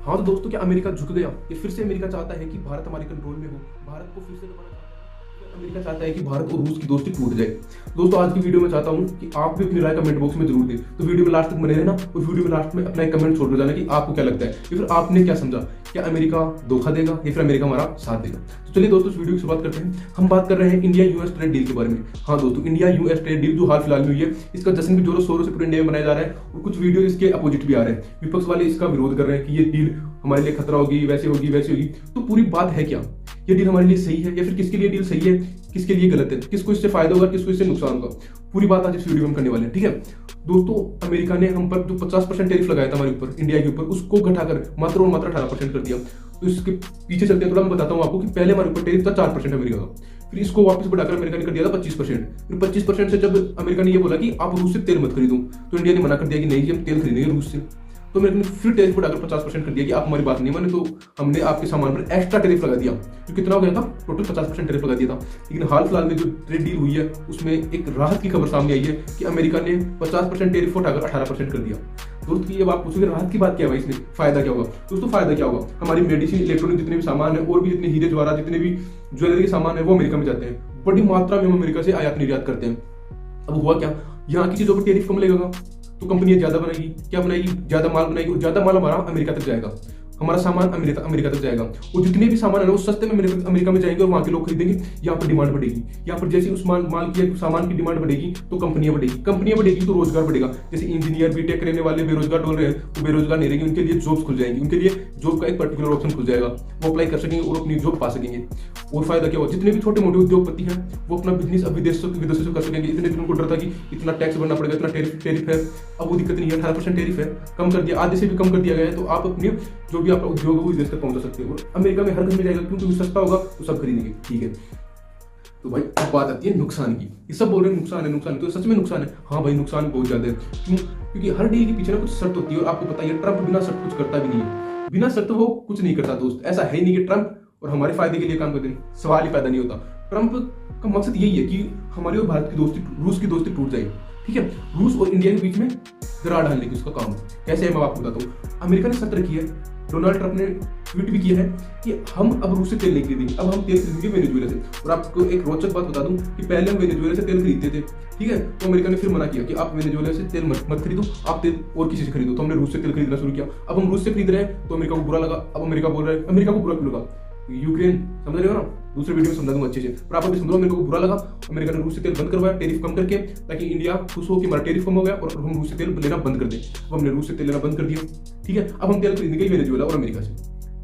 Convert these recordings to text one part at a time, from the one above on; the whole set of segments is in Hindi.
हाँ तो दोस्तों, क्या अमेरिका झुक गया? ये फिर से अमेरिका चाहता है कि भारत हमारे कंट्रोल में हो, भारत को फिर से दबाना चाहता है। अमेरिका चाहता है कि भारत और रूस की दोस्ती टूट जाए। दोस्तों, आज की वीडियो में चाहता हूं कि आप भी अपनी राय कमेंट बॉक्स में जरूर दें। तो वीडियो में लास्ट तक बने रहना और वीडियो में लास्ट में अपना एक कमेंट छोड़ जाना कि आपको क्या लगता है या फिर आपने क्या समझा। क्या अमेरिका धोखा देगा या फिर अमेरिका हमारा साथ देगा? तो चलिए दोस्तों, इस वीडियो की शुरुआत करते हैं। हम बात कर रहे हैं इंडिया यूएस ट्रेड डील के बारे में। हाँ दोस्तों, इंडिया यूएस ट्रेड डील जो हाल फिलहाल में हुई है, इसका जश्न भी जोरों शोरों से पूरे इंडिया में मनाया जा रहा है और कुछ वीडियो इसके अपोजिट भी आ रहे हैं। विपक्ष वाले इसका विरोध कर रहे हैं कि ये डील हमारे लिए खतरा होगी, वैसे होगी वैसे होगी। तो पूरी बात है क्या? ये डील हमारे लिए सही है या फिर किसके लिए डील सही है, किसके लिए गलत है, किसको इससे फायदा होगा, किसको इससे नुकसान होगा, पूरी बात आज इस वीडियो में हम करने वाले हैं। ठीक है दोस्तों, अमेरिका ने हम पर जो 50% टैरिफ लगाया था हमारे ऊपर, इंडिया के ऊपर, उसको घटाकर मात्र और मात्र 18% कर दिया। तो इसके पीछे चलते हैं, थोड़ा मैं बताता हूँ आपको कि पहले हमारे ऊपर टैरिफ था 4% अमेरिका का, फिर इसको वापस बढ़ाकर अमेरिका ने कर दिया था 25%। फिर 25% से जब अमेरिका ने ये बोला कि आप रूस से तेल मत खरीदो, तो इंडिया ने मना कर दिया कि नहीं, हम तेल खरीदेंगे रूस से। तो अमेरिका ने फिर टैरिफ बढ़ाकर 50% कर दिया कि आप हमारी बात नहीं माने, तो हमने आपके सामान पर एक्स्ट्रा टैरिफ लगा दिया। तो कितना हो गया था? टोटल 50% टैरिफ लगा दिया था। लेकिन हाल फिलहाल में जो ट्रेड डील हुई है, उसमें एक राहत की खबर सामने आई है कि अमेरिका ने 50% टैरिफ को उठाकर 18% कर दिया। दोस्तों, ये बात पूछोगे राहत की बात क्या है इसने, फायदा क्या होगा? दोस्तों, फायदा क्या होगा? हमारी मेडिसिन, इलेक्ट्रॉनिक जितने भी सामान है और भी जितने हीरे जवाहरात, जितने भी ज्वेलरी के सामान है, वो अमेरिका में जाते हैं। बड़ी मात्रा में हम अमेरिका से आयात निर्यात करते हैं। अब हुआ क्या, यहाँ की चीजों पर टैरिफ कम लगेगा तो कंपनियां ज्यादा बनाएगी, क्या बनाएगी? ज्यादा माल बनाएगी और ज्यादा माल हमारा अमेरिका तक जाएगा, हमारा सामान अमेरिका तक जाएगा और जितने भी सामान है ना वो सस्ते में अमेरिका में जाएंगे और वहां के लोग खरीदेंगे। यहाँ पर डिमांड बढ़ेगी, यहाँ पर जैसे उस माल की सामान की डिमांड बढ़ेगी तो कंपनियां बढ़ेगी तो रोजगार बढ़ेगा। जैसे इंजीनियर, बीटेक करने वाले बेरोजगार डोल रहे हैं, तो बेरोजगार नहीं रहेंगे, उनके लिए जॉब्स खुल जाएंगी, उनके लिए जॉब का एक पर्टिकुलर ऑप्शन खुल जाएगा, वो अप्लाई कर सकेंगे और अपनी जॉब पा सकेंगे। और फायदा क्या होगा? जितने भी छोटे मोटे उद्योगपति हैं वो अपना बिजनेस अब विदेशों से कर सकेंगे। इतने दिन उनको डर था कि इतना टैक्स भरना पड़ेगा, इतना टैरिफ है, अब वो दिक्कत नहीं है, 18% टैरिफ है, कम कर दिया, आधे से भी कम कर दिया गया है। तो आप अपने जो भी आपका उद्योग है वो विदेश तक पहुंचा सकते हो। अमेरिका में हर घर में जाएगा क्योंकि सस्ता होगा तो सब खरीदेंगे। ठीक है, तो भाई अब बात आती है नुकसान की। ये सब बोल रहे हैं नुकसान है, नुकसान है, तो सच में नुकसान है? हाँ भाई, नुकसान बहुत ज्यादा है। क्यों? क्योंकि हर डील के पीछे ना कुछ शर्त होती है और आपको पता है ट्रंप बिना शर्त कुछ करता भी नहीं है। बिना शर्त वो कुछ नहीं करता दोस्त। ऐसा है नहीं कि ट्रंप और हमारे फायदे के लिए काम करते हैं, सवाल ही पैदा नहीं होता। ट्रंप का मकसद यही है कि हमारी और भारत की दोस्ती, रूस की दोस्ती टूट जाए। ठीक है, रूस और इंडिया के बीच में दरार डालने की उसका काम है। कैसे है मैं आपको बताता हूँ। अमेरिका ने शर्त रखी है, डोनाल्ड ट्रंप ने ट्वीट भी किया है कि हम अब रूस से तेल नहीं खरीदेंगे, अब हम तेल खरीदेंगे वेनेजुएला से। और आपको एक रोचक बात बता दूं कि पहले हम वेनेजुएला से तेल खरीदते थे। ठीक है, तो अमेरिका ने फिर मना किया कि आप वेनेजुएला से तेल मत खरीदो, आप तेल और किसी से खरीदो। तो हमने रूस से तेल खरीदना शुरू किया। अब हम रूस से खरीद रहे हैं तो अमेरिका को बुरा लगा। अब अमेरिका बोल रहा है, अमेरिका को बुरा क्यों लगा? यूक्रेन, समझ रहे हो ना, दूसरे वीडियो में समझा दूंगा अच्छे से, पर आप अभी समझो। मेरे को बुरा लगा, अमेरिका ने रूस से तेल बंद करवाया टैरिफ कम करके, ताकि इंडिया खुश हो कि हमारा टैरिफ कम हो गया और हम रूस से तेल लेना बंद कर दें। अब हमने रूस से तेल लेना बंद कर दिया। ठीक है, अब हम तेल खरीदेंगे वेनेजुएला और अमेरिका से।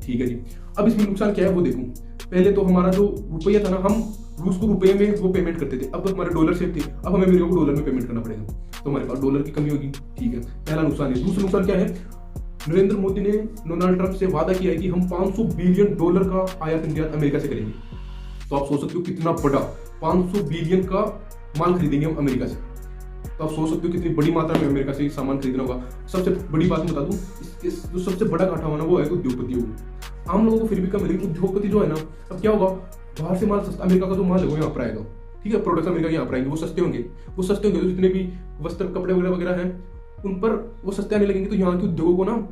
ठीक है जी, अब इसमें नुकसान क्या है वो देखूं। पहले तो हमारा जो रुपया था ना, हम रूस को रुपये में वो पेमेंट करते थे, अब हमारे डॉलर से थे, अब हमें अमेरिका को डॉलर में पेमेंट करना पड़ेगा, तो हमारे पास डॉलर की कमी होगी। ठीक है, पहला नुकसान है। दूसरा नुकसान क्या है? नरेंद्र मोदी ने डोनाल्ड ट्रंप से वादा किया है कि हम $500 बिलियन का आयात निर्यात अमेरिका से करेंगे। तो आप सोच सकते हो कितना बड़ा, 500 बिलियन का माल खरीदेंगे हम अमेरिका से। तो आप सोच सकते हो कितनी बड़ी मात्रा में अमेरिका से सामान खरीदना होगा। सबसे बड़ी बात बता दूं, जो सबसे बड़ा घाटा होना वो है उद्योगपतियों को। आम लोगों को फिर भी कम, लेकिन उद्योगपति जो है ना, अब क्या होगा, बाहर से माल सस्ता, अमेरिका का जो माल है वो यहाँ पर आएगा। ठीक है, प्रोडक्ट्स अमेरिका यहाँ पर आएंगे, वो सस्ते होंगे। तो जितने भी वस्त्र, कपड़े वगैरह हैं, उन पर वो सस्ते आने लगेंगे। तो यहाँ के उद्योगों को ना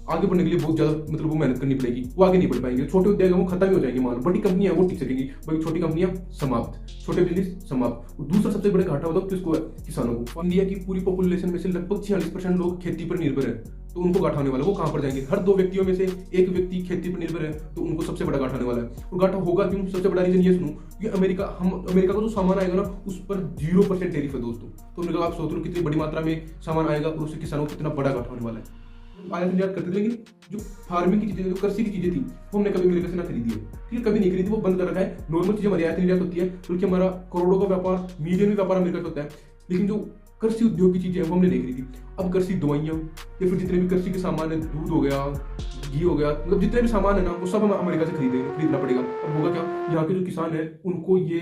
आगे बढ़ने के लिए बहुत ज्यादा मतलब वो मेहनत करनी पड़ेगी, वो आगे नहीं बढ़ पाएंगे। छोटे उद्योग वो खत्म ही हो जाएंगे, मान बड़ी कंपनियां वो टिक सकेंगी, बड़ी छोटी कंपनियां समाप्त, छोटे बिजनेस समाप्त। और दूसरा सबसे बड़ा घाटा होता है किसको है? किसानों को। इंडिया की पूरी पॉपुलेशन में से लगभग 46% लोग खेती पर निर्भर है, तो उनको घाटा होने वाला है। वो कहां पर जाएंगे? हर 2 व्यक्तियों में से एक व्यक्ति खेती पर निर्भर है, तो उनको सबसे बड़ा घाटा होने वाला है। और घाटा होगा क्यों? सबसे बड़ा रीजन ये सुनो कि अमेरिका का जो सामान आएगा ना, उस पर 0% टैरिफ है दोस्तों। तो अमेरिका, आप सोच लो कितनी बड़ी मात्रा में सामान आएगा और उससे किसानों को कितना बड़ा घाटा होने वाला है। आयात निर्यात करते थे, लेकिन जो फार्मिंग की चीजें, जो कृषि की चीजें थी, वो हमने कभी अमेरिका से ना खरीदी है। ठीक है, कभी नहीं खरीदी, वो बंद कर रखा है। नॉर्मल चीजें हमारी आयात निर्यात होती है, क्योंकि हमारा करोड़ों का व्यापार, मिलियन में व्यापार अमेरिका से होता है। लेकिन जो कृषि उद्योग की चीजें हैं वो हमने नहीं खरीदी। अब कृषि दवाइयाँ या फिर जितने भी कृषि के सामान है, दूध हो गया, घी हो गया, मतलब जितने भी सामान है ना, वो सब हमें अमेरिका से खरीदना पड़ेगा। अब होगा क्या, यहाँ के जो किसान है उनको ये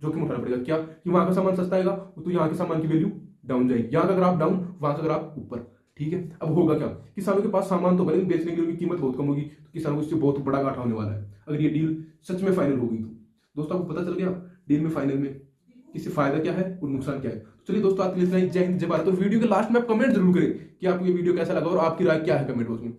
जोखिम उठाना पड़ेगा। क्या कि वहां का सामान सस्ता आएगा तो यहाँ के सामान की वैल्यू डाउन जाएगी, यहाँ का अगर आप डाउन, वहां का अगर आप ऊपर। ठीक है, अब होगा क्या, किसानों के पास सामान तो बने, बेचने के लिए कीमत बहुत कम होगी, तो किसानों को इससे बहुत बड़ा घाटा होने वाला है अगर ये डील सच में फाइनल होगी। तो दोस्तों, आपको पता चल गया डील में फाइनल में इससे फायदा क्या है और नुकसान क्या है। तो चलिए दोस्तों, आज के लिए इतना ही। जय हिंद, जय भारत। तो वीडियो के लास्ट में आप कमेंट जरूर करें कि आपको ये वीडियो कैसा लगा और आपकी राय क्या है कमेंट बॉक्स में।